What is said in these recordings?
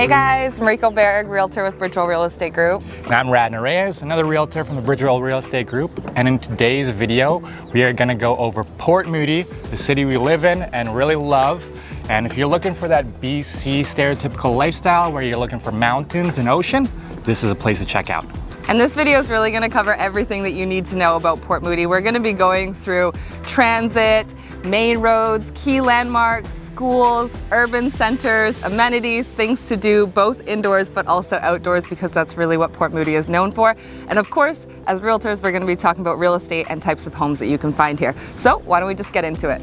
Hey guys, Mariko Berg, Realtor with BRIDGEWELL Real Estate Group. And I'm Radna Reyes, another Realtor from the BRIDGEWELL Real Estate Group. And in today's video, we are gonna go over Port Moody, the city we live in and really love. And if you're looking for that BC stereotypical lifestyle where you're looking for mountains and ocean, this is a place to check out. And this video is really going to cover everything that you need to know about Port Moody. We're going to be going through transit, main roads, key landmarks, schools, urban centers, amenities, things to do both indoors but also outdoors, because that's really what Port Moody is known for. And of course, as realtors, we're going to be talking about real estate and types of homes that you can find here. So why don't we just get into it?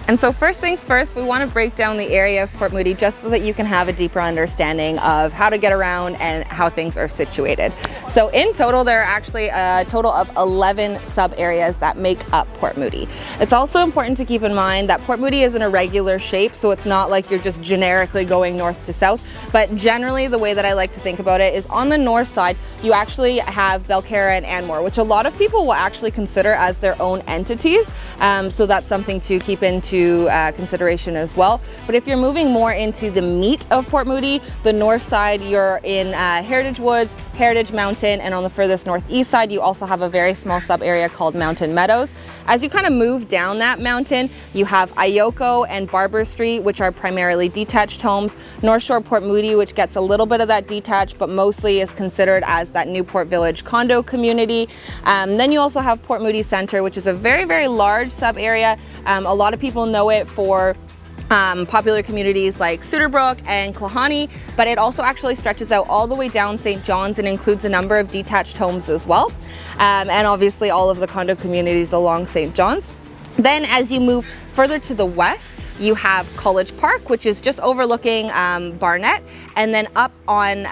And so first things first, we want to break down the area of Port Moody just so that you can have a deeper understanding of how to get around and how things are situated. So in total, there are actually a total of 11 sub areas that make up Port Moody. It's also important to keep in mind that Port Moody is in a regular shape, so it's not like you're just generically going north to south, but generally the way that I like to think about it is on the north side, you actually have Belcarra and Anmore, which a lot of people will actually consider as their own entities. So that's something to keep into consideration as well. But if you're moving more into the meat of Port Moody, the north side, you're in Heritage Woods, Heritage Mountain, and on the furthest northeast side, you also have a very small sub area called Mountain Meadows. As you kind of move down that mountain, you have Ioko and Barber Street, which are primarily detached homes. North Shore Port Moody, which gets a little bit of that detached, but mostly is considered as that Newport Village condo community. Then you also have Port Moody Center, which is a very, very large sub area. A lot of people know it for popular communities like Suterbrook and Klahanie, but it also actually stretches out all the way down St. John's and includes a number of detached homes as well. And obviously all of the condo communities along St. John's. Then as you move further to the west, you have College Park, which is just overlooking Barnett, and then up on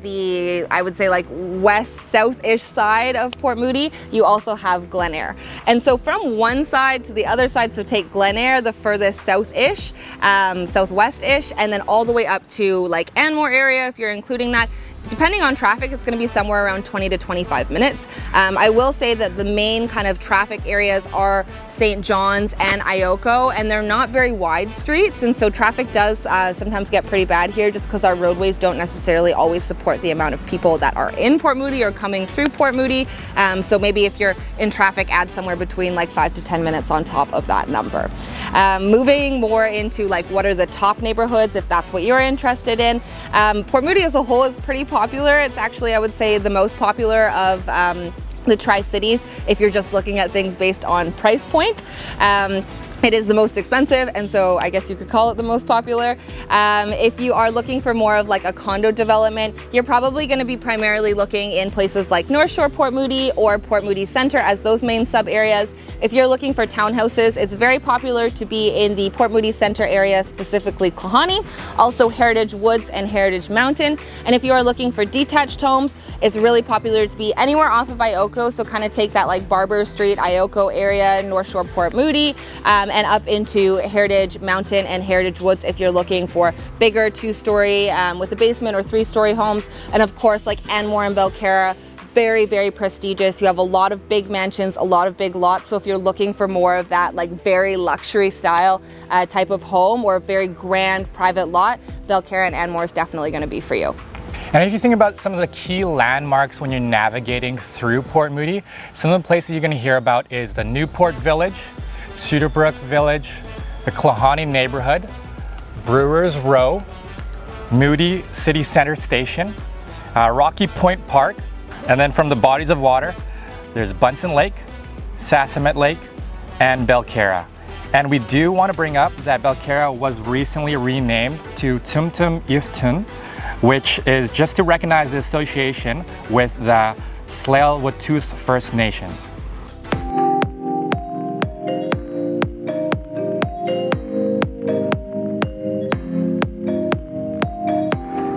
the, I would say like west-south-ish side of Port Moody, you also have Glen Eyre. And so from one side to the other side, so take Glen Eyre, the furthest south-ish, southwest-ish, and then all the way up to like Anmore area, if you're including that. Depending on traffic, it's going to be somewhere around 20 to 25 minutes. I will say that the main kind of traffic areas are St. John's and Ioko, and they're not very wide streets, and so traffic does sometimes get pretty bad here just because our roadways don't necessarily always support the amount of people that are in Port Moody or coming through Port Moody. So maybe if you're in traffic, add somewhere between like 5 to 10 minutes on top of that number. Moving more into like what are the top neighborhoods, if that's what you're interested in. Port Moody as a whole is pretty popular. It's actually, I would say, the most popular of the Tricities if you're just looking at things based on price point. It is the most expensive, and so I guess you could call it the most popular. If you are looking for more of like a condo development, you're probably going to be primarily looking in places like North Shore Port Moody or Port Moody Center as those main sub areas. If you're looking for townhouses, it's very popular to be in the Port Moody Center area, specifically Klahanie, also Heritage Woods and Heritage Mountain. And if you are looking for detached homes, it's really popular to be anywhere off of Ioko, so kind of take that like Barber Street, Ioko area, North Shore Port Moody, and up into Heritage Mountain and Heritage Woods if you're looking for bigger two-story with a basement or three-story homes. And of course, like Anmore and Belcarra, very, very prestigious. You have a lot of big mansions, a lot of big lots. So if you're looking for more of that like very luxury style type of home or a very grand private lot, Belcarra and Anmore is definitely going to be for you. And if you think about some of the key landmarks when you're navigating through Port Moody, some of the places you're going to hear about is the Newport Village, Suterbrook Village, the Klahanie neighborhood, Brewers Row, Moody City Center Station, Rocky Point Park, and then from the bodies of water, there's Bunsen Lake, Sasamet Lake, and Belcarra. And we do want to bring up that Belcarra was recently renamed to Tumtum Iftun, which is just to recognize the association with the Tsleil-Waututh First Nations.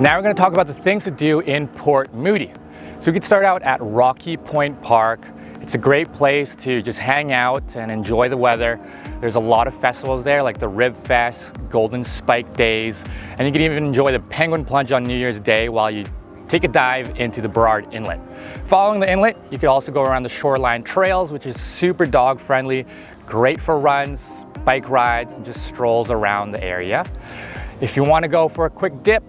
Now we're going to talk about the things to do in Port Moody. So we could start out at Rocky Point Park. It's a great place to just hang out and enjoy the weather. There's a lot of festivals there like the Rib Fest, Golden Spike Days, and you can even enjoy the Penguin Plunge on New Year's Day while you take a dive into the Burrard Inlet. Following the inlet, you could also go around the shoreline trails, which is super dog friendly, great for runs, bike rides, and just strolls around the area. If you want to go for a quick dip,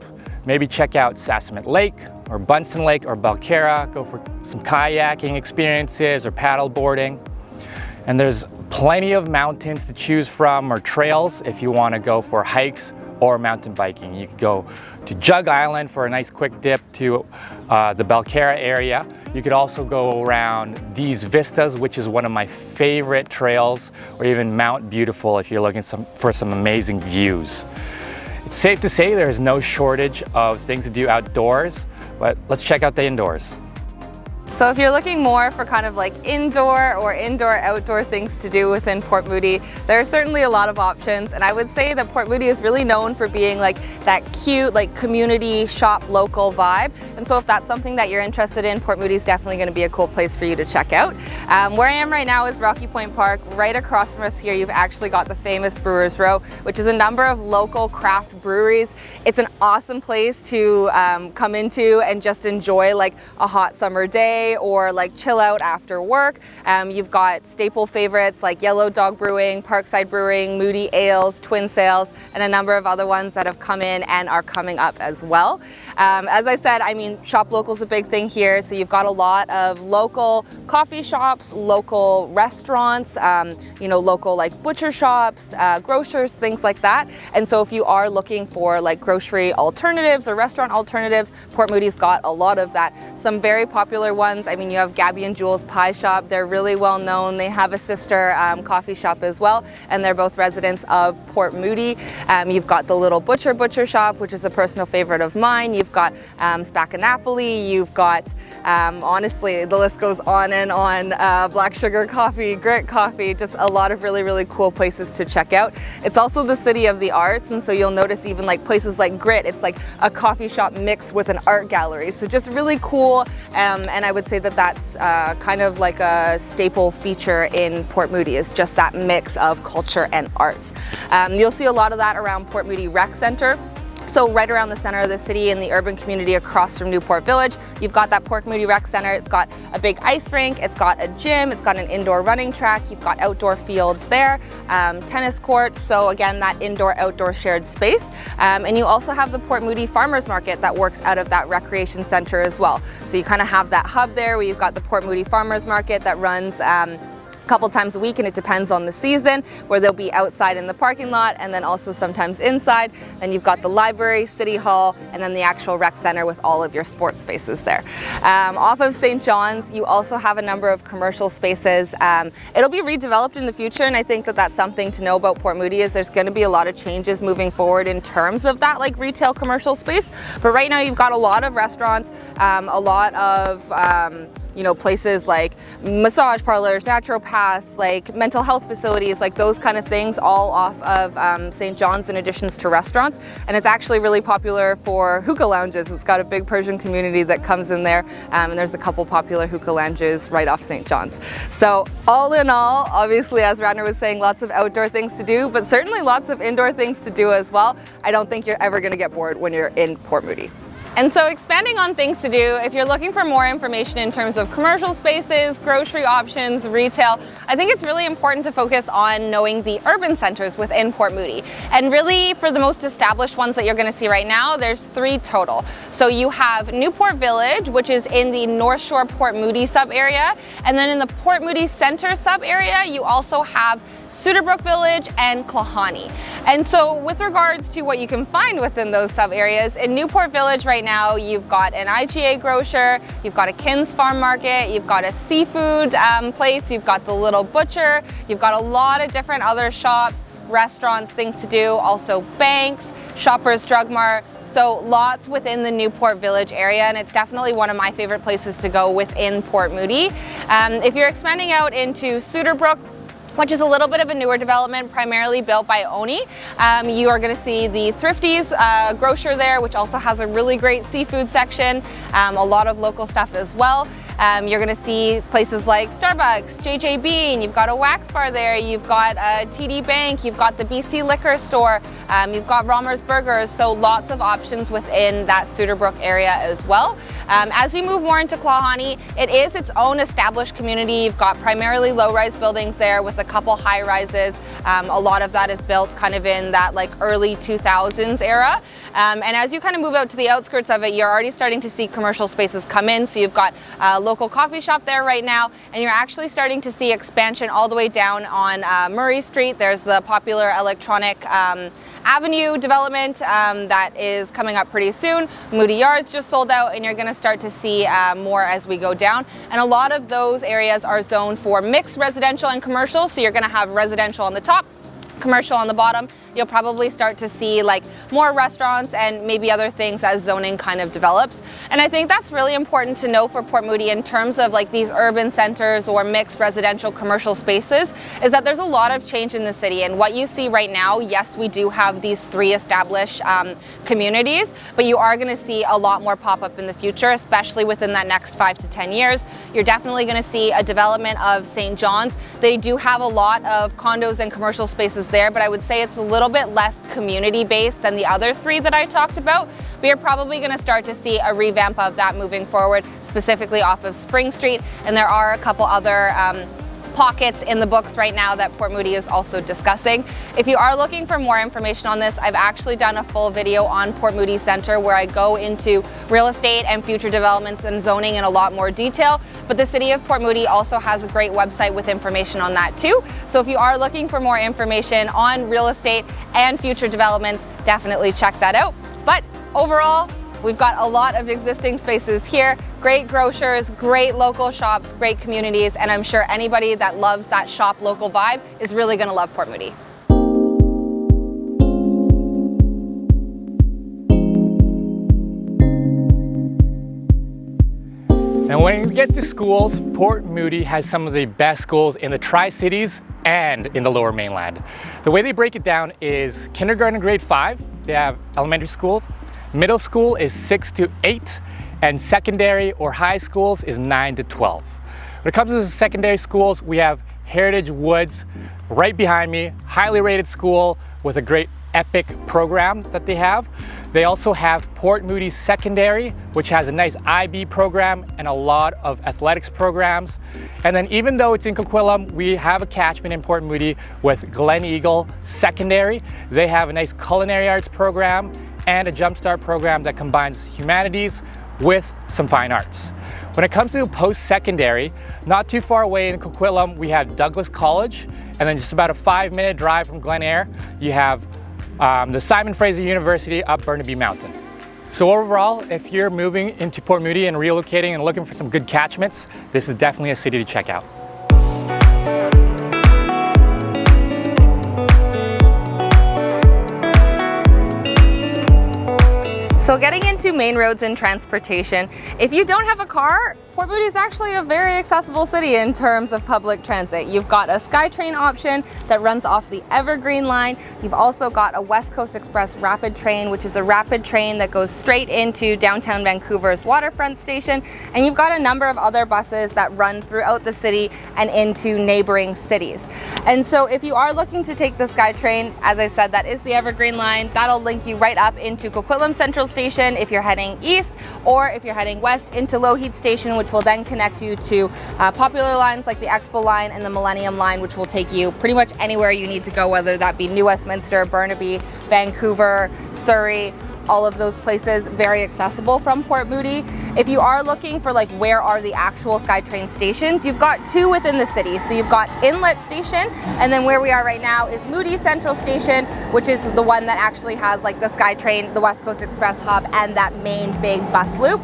maybe check out Sassamet Lake or Bunsen Lake or Belcarra, go for some kayaking experiences or paddle boarding. And there's plenty of mountains to choose from or trails if you want to go for hikes or mountain biking. You could go to Jug Island for a nice quick dip to the Belcarra area. You could also go around these vistas, which is one of my favorite trails, or even Mount Beautiful if you're looking for some amazing views. It's safe to say there's no shortage of things to do outdoors, but let's check out the indoors. So if you're looking more for kind of like indoor or indoor-outdoor things to do within Port Moody, there are certainly a lot of options, and I would say that Port Moody is really known for being like that cute, like community shop local vibe. And so if that's something that you're interested in, Port Moody is definitely going to be a cool place for you to check out. Where I am right now is Rocky Point Park. Right across from us here, you've actually got the famous Brewers Row, which is a number of local craft breweries. It's an awesome place to come into and just enjoy like a hot summer day, or like chill out after work. You've got staple favorites like Yellow Dog Brewing, Parkside Brewing, Moody Ales, Twin Sails, and a number of other ones that have come in and are coming up as well. As I said, I mean, shop local is a big thing here. So you've got a lot of local coffee shops, local restaurants, you know, local like butcher shops, grocers, things like that. And so if you are looking for like grocery alternatives or restaurant alternatives, Port Moody's got a lot of that. Some very popular ones. I mean, you have Gabby and Jules Pie Shop. They're really well known. They have a sister coffee shop as well, and they're both residents of Port Moody. You've got the Little Butcher Shop, which is a personal favorite of mine. You've got Spackanapoli. You've got, honestly, the list goes on and on. Black Sugar Coffee, Grit Coffee, just a lot of really, really cool places to check out. It's also the city of the arts, and so you'll notice even like places like Grit, it's like a coffee shop mixed with an art gallery. So just really cool, and I would say that that's kind of like a staple feature in Port Moody, is just that mix of culture and arts. You'll see a lot of that around Port Moody Rec Centre. So right around the center of the city in the urban community across from Newport Village, you've got that Port Moody Rec Centre. It's got a big ice rink, it's got a gym, it's got an indoor running track, you've got outdoor fields there, tennis courts, so again, that indoor-outdoor shared space. And you also have the Port Moody Farmers Market that works out of that recreation centre as well. So you kind of have that hub there where you've got the Port Moody Farmers Market that runs a couple times a week, and it depends on the season, where they'll be outside in the parking lot and then also sometimes inside. Then you've got the library, City Hall, and then the actual rec center with all of your sports spaces there. Off of St. John's, you also have a number of commercial spaces. It'll be redeveloped in the future, and I think that that's something to know about Port Moody, is there's going to be a lot of changes moving forward in terms of that like retail commercial space. But right now you've got a lot of restaurants, a lot of you know, places like massage parlors, naturopaths, like mental health facilities, like those kind of things, all off of St. John's in additions to restaurants. And it's actually really popular for hookah lounges. It's got a big Persian community that comes in there, and there's a couple popular hookah lounges right off St. John's. So all in all, obviously, as Radner was saying, lots of outdoor things to do, but certainly lots of indoor things to do as well. I don't think you're ever gonna get bored when you're in Port Moody. And so expanding on things to do, if you're looking for more information in terms of commercial spaces, grocery options, retail, I think it's really important to focus on knowing the urban centers within Port Moody. And really, for the most established ones that you're going to see right now, there's 3 total. So you have Newport Village, which is in the North Shore Port Moody sub-area. And then in the Port Moody Center sub-area, you also have Suterbrook Village and Klahanie. And so with regards to what you can find within those sub-areas, in Newport Village right now, you've got an IGA grocer, you've got a Kin's Farm Market, you've got a seafood place, you've got the Little Butcher, you've got a lot of different other shops, restaurants, things to do, also banks, Shoppers Drug Mart. So lots within the Newport Village area, and it's definitely one of my favorite places to go within Port Moody. If you're expanding out into Suterbrook, which is a little bit of a newer development, primarily built by Oni. You are gonna see the Tricities grocer there, which also has a really great seafood section, a lot of local stuff as well. You're going to see places like Starbucks, JJ Bean, you've got a wax bar there, you've got a TD Bank, you've got the BC Liquor Store, you've got Romer's Burgers, so lots of options within that Suterbrook area as well. As you move more into Klahanie, it is its own established community. You've got primarily low-rise buildings there with a couple high-rises. A lot of that is built kind of in that like early 2000s era. And as you kind of move out to the outskirts of it, you're already starting to see commercial spaces come in. So you've got a local coffee shop there right now, and you're actually starting to see expansion all the way down on Murray Street. There's the popular Electronic Avenue development that is coming up pretty soon. Moody Yards just sold out, and you're going to start to see more as we go down. And a lot of those areas are zoned for mixed residential and commercial, so you're going to have residential on the top, commercial on the bottom. You'll probably start to see like more restaurants and maybe other things as zoning kind of develops. And I think that's really important to know for Port Moody in terms of like these urban centers or mixed residential commercial spaces, is that there's a lot of change in the city. And what you see right now, yes, we do have these 3 established communities, but you are going to see a lot more pop up in the future, especially within that next 5 to 10 years. You're definitely going to see a development of St. John's. They do have a lot of condos and commercial spaces there, but I would say it's a little bit less community based than the other 3 that I talked about. But you're probably going to start to see a revamp of that moving forward, specifically off of Spring Street. And there are a couple other pockets in the books right now that Port Moody is also discussing. If you are looking for more information on this, I've actually done a full video on Port Moody Centre where I go into real estate and future developments and zoning in a lot more detail. But the City of Port Moody also has a great website with information on that too. So if you are looking for more information on real estate and future developments, definitely check that out. But overall, we've got a lot of existing spaces here, great grocers, great local shops, great communities, and I'm sure anybody that loves that shop local vibe is really going to love Port Moody. And when you get to schools, Port Moody has some of the best schools in the Tri-Cities and in the Lower Mainland. The way they break it down is kindergarten grade 5, they have elementary schools, middle school is 6 to 8, and secondary or high schools is 9 to 12. When it comes to the secondary schools, we have Heritage Woods right behind me, highly rated school with a great epic program that they have. They also have Port Moody Secondary, which has a nice IB program and a lot of athletics programs. And then even though it's in Coquitlam, we have a catchment in Port Moody with Glen Eagle Secondary. They have a nice culinary arts program and a Jumpstart program that combines humanities with some fine arts. When it comes to post-secondary, not too far away in Coquitlam, we have Douglas College, and then just about a 5-minute drive from Glen Eyre, you have the Simon Fraser University up Burnaby Mountain. So overall, if you're moving into Port Moody and relocating and looking for some good catchments, this is definitely a city to check out. So getting into main roads and transportation, if you don't have a car, Port Moody is actually a very accessible city in terms of public transit. You've got a SkyTrain option that runs off the Evergreen line. You've also got a West Coast Express rapid train, which is a rapid train that goes straight into downtown Vancouver's waterfront station. And you've got a number of other buses that run throughout the city and into neighboring cities. And so if you are looking to take the SkyTrain, as I said, that is the Evergreen line. That'll link you right up into Coquitlam Central Station if you're heading east, or if you're heading west into Lougheed Station, which will then connect you to popular lines like the Expo line and the Millennium line, which will take you pretty much anywhere you need to go, whether that be New Westminster, Burnaby, Vancouver, Surrey, all of those places, very accessible from Port Moody. If you are looking for like where are the actual SkyTrain stations, you've got 2 within the city. So you've got Inlet Station, and then where we are right now is Moody Central Station, which is the one that actually has like the SkyTrain, the West Coast Express hub, and that main big bus loop.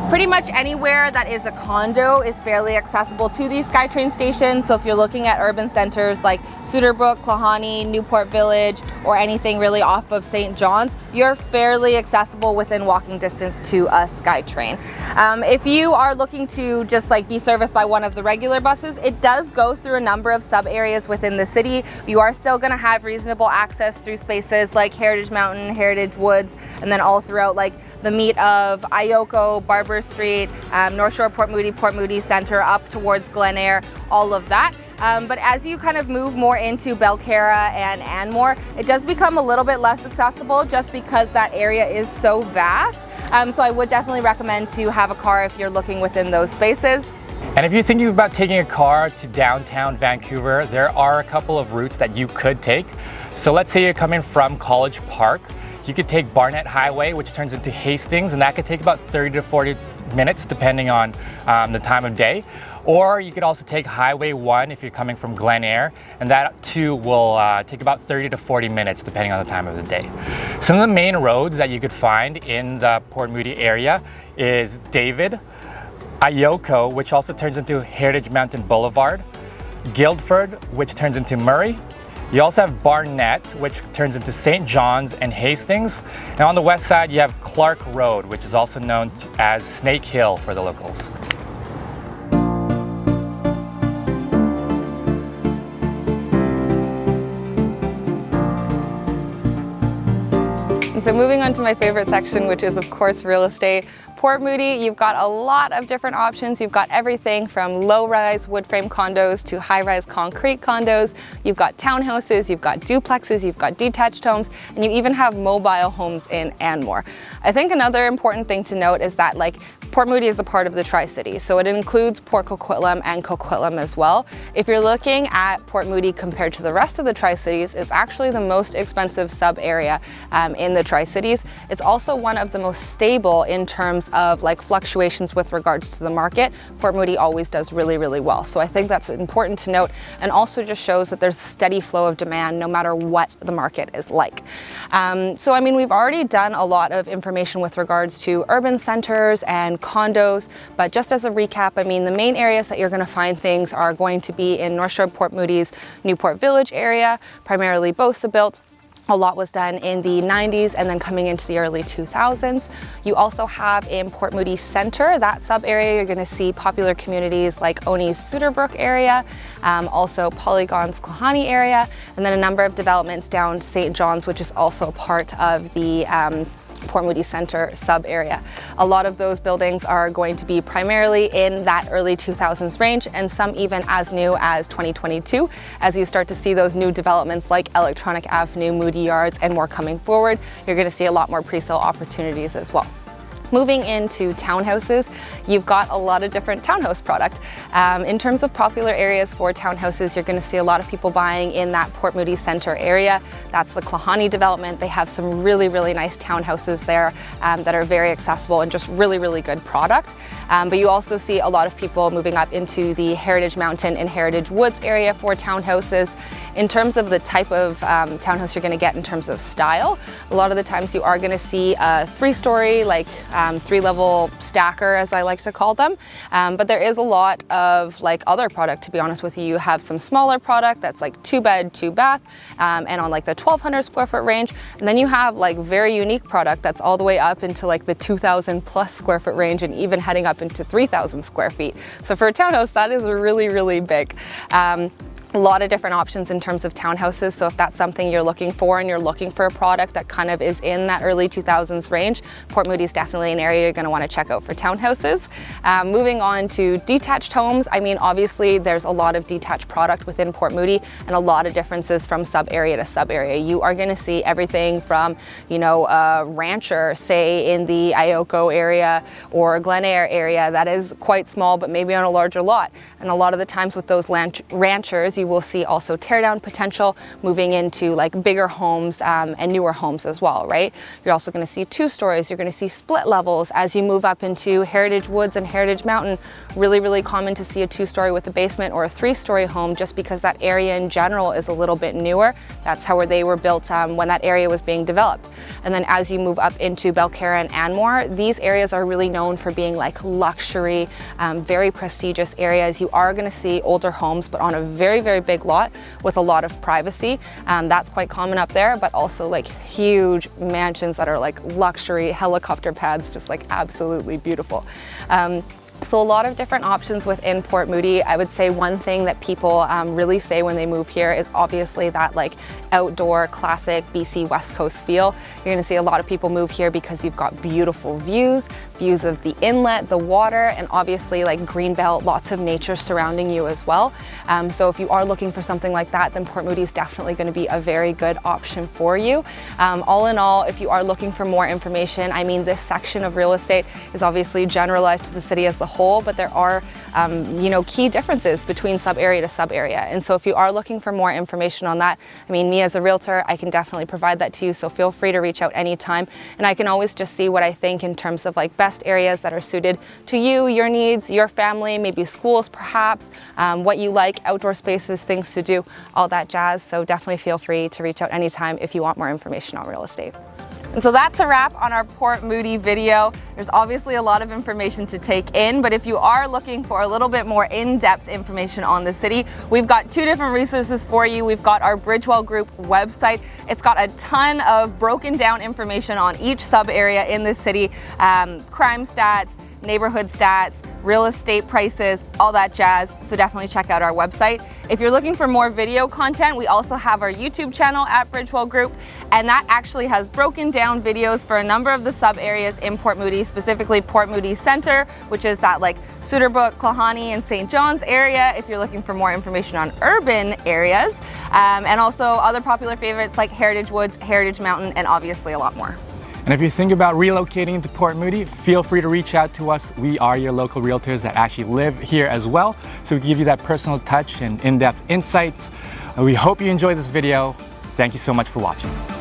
Pretty much anywhere that is a condo is fairly accessible to these SkyTrain stations. So if you're looking at urban centers like Suterbrook, Klahanie, Newport Village, or anything really off of St. John's, you're fairly accessible within walking distance to a SkyTrain. If you are looking to just like be serviced by one of the regular buses, it does go through a number of sub areas within the city. You are still going to have reasonable access through spaces like Heritage Mountain, Heritage Woods, and then all throughout like the meat of Ioko, Barber Street, North Shore, Port Moody Centre, up towards Glen Eyre, all of that. But as you kind of move more into Belcarra and Anmore, it does become a little bit less accessible just because that area is so vast. So I would definitely recommend to have a car if you're looking within those spaces. And if you're thinking about taking a car to downtown Vancouver, there are a couple of routes that you could take. So let's say you're coming from College Park, you could take Barnett Highway, which turns into Hastings, and that could take about 30 to 40 minutes depending on the time of day. Or you could also take Highway 1 if you're coming from Glen Eyre, and that too will take about 30 to 40 minutes depending on the time of the day. Some of the main roads that you could find in the Port Moody area is David, Ioko, which also turns into Heritage Mountain Boulevard, Guildford, which turns into Murray. You also have Barnett, which turns into St. John's and Hastings. And on the west side, you have Clark Road, which is also known as Snake Hill for the locals. So moving on to my favorite section, which is of course real estate. Port Moody, you've got a lot of different options. You've got everything from low-rise wood frame condos to high-rise concrete condos. You've got townhouses, you've got duplexes, you've got detached homes, and you even have mobile homes in Anmore. I think another important thing to note is that Port Moody is a part of the Tri-Cities, so it includes Port Coquitlam and Coquitlam as well. If you're looking at Port Moody compared to the rest of the Tri-Cities, it's actually the most expensive sub-area in the Tri-Cities. It's also one of the most stable in terms of fluctuations with regards to the market. Port Moody always does really, really well. So I think that's important to note, and also just shows that there's a steady flow of demand no matter what the market is like. So I mean, we've already done a lot of information with regards to urban centers and condos, but just as a recap, I mean, the main areas that you're going to find things are going to be in North Shore Port Moody's Newport Village area, primarily Bosa built. A lot was done in the 90s and then coming into the early 2000s. You also have in Port Moody Centre, that sub area, you're going to see popular communities like Oni's Suterbrook area, also Polygon's Klahanie area, and then a number of developments down St. John's, which is also part of the Port Moody Centre sub-area. A lot of those buildings are going to be primarily in that early 2000s range, and some even as new as 2022. As you start to see those new developments like Electronic Avenue, Moody Yards, and more coming forward, you're going to see a lot more pre-sale opportunities as well. Moving into townhouses, you've got a lot of different townhouse product. In terms of popular areas for townhouses, you're going to see a lot of people buying in that Port Moody Centre area. That's the Klahanie development. They have some really, really nice townhouses there that are very accessible and just really, really good product. But you also see a lot of people moving up into the Heritage Mountain and Heritage Woods area for townhouses. In terms of the type of townhouse you're going to get in terms of style, a lot of the times you are going to see a three-story, three-level stacker, as I like to call them. But there is a lot of other product, to be honest with you. You have some smaller product that's 2-bed, 2-bath, and on the 1,200 square foot range. And then you have very unique product that's all the way up into the 2,000 plus square foot range, and even heading up into 3,000 square feet. So for a townhouse, that is really, really big. A lot of different options in terms of townhouses, so if that's something you're looking for and you're looking for a product that kind of is in that early 2000s range, Port Moody is definitely an area you're going to want to check out for townhouses. Moving on to detached homes, I mean, obviously there's a lot of detached product within Port Moody and a lot of differences from sub-area to sub-area. You are going to see everything from, a rancher, say in the Ioko area or Glen Eyre area that is quite small but maybe on a larger lot. And a lot of the times with those ranchers, you will see also tear down potential moving into bigger homes and newer homes as well, right? You're also going to see 2 stories. You're going to see split levels as you move up into Heritage Woods and Heritage Mountain. Really, really common to see a 2-story with a basement or a 3-story home, just because that area in general is a little bit newer. That's how they were built when that area was being developed. And then as you move up into Belcarra and Anmore, these areas are really known for being luxury, very prestigious areas. You are going to see older homes, but on a very, very big lot with a lot of privacy. That's quite common up there, but also huge mansions that are luxury helicopter pads, just absolutely beautiful. So a lot of different options within Port Moody. I would say one thing that people really say when they move here is obviously that like outdoor classic BC West Coast feel. You're going to see a lot of people move here because you've got beautiful views of the inlet, the water, and obviously like greenbelt, lots of nature surrounding you as well. So if you are looking for something like that, then Port Moody is definitely going to be a very good option for you. All in all, if you are looking for more information, I mean, this section of real estate is obviously generalized to the city as the whole, but there are key differences between sub-area to sub-area. And so if you are looking for more information on that, I mean, me as a realtor, I can definitely provide that to you. So feel free to reach out anytime. And I can always just see what I think in terms of like best areas that are suited to you, your needs, your family, maybe schools perhaps, what you like, outdoor spaces, things to do, all that jazz. So definitely feel free to reach out anytime if you want more information on real estate. And so that's a wrap on our Port Moody video. There's obviously a lot of information to take in, but if you are looking for a little bit more in-depth information on the city, we've got two different resources for you. We've got our BRIDGEWELL Group website. It's got a ton of broken down information on each sub-area in the city, crime stats, neighborhood stats, real estate prices, all that jazz. So definitely check out our website. If you're looking for more video content, we also have our YouTube channel at BRIDGEWELL Group, and that actually has broken down videos for a number of the sub areas in Port Moody, specifically Port Moody Center, which is that like Suterbrook, Klahanie, and St. John's area if you're looking for more information on urban areas, and also other popular favorites like Heritage Woods, Heritage Mountain, and obviously a lot more. And if you think about relocating into Port Moody, feel free to reach out to us. We are your local realtors that actually live here as well. So we give you that personal touch and in-depth insights. We hope you enjoyed this video. Thank you so much for watching.